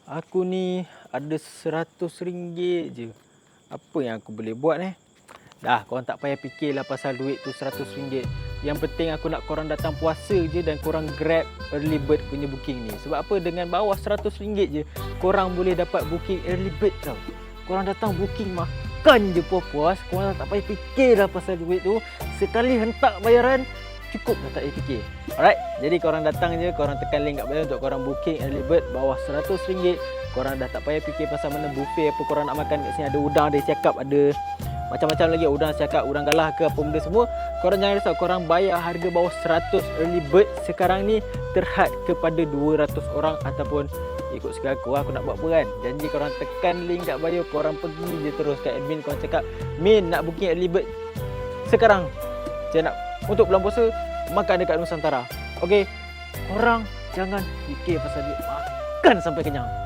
Aku ni ada RM100 je. Apa yang aku boleh buat Dah, korang tak payah fikirlah pasal duit tu RM100. Yang penting aku nak korang datang puasa je dan korang grab early bird punya booking ni. Sebab apa? Dengan bawah RM100 je, korang boleh dapat booking early bird tau. Korang datang booking makan je puas-puas. Korang tak payah fikirlah pasal duit tu. Sekali hentak bayaran, cukup dah, tak payah fikir. Alright, jadi korang datang je, korang tekan link kat bawah untuk korang booking early bird bawah RM100. Korang dah tak payah fikir pasal mana buffet apa korang nak makan kat sini. Ada udang, ada cakap, ada macam-macam lagi. Udang cakap, udang galah ke apa benda semua. Korang jangan risau, korang bayar harga bawah 100 early bird sekarang ni terhad kepada 200 orang ataupun ikut selera aku nak buat apa kan. Janji korang tekan link kat bio, korang pergi je terus kat admin, korang cakap, "Min, nak booking early bird sekarang. Saya nak untuk bulan puasa makan dekat Nusantara." Okey, korang jangan fikir pasal duit, makan sampai kenyang.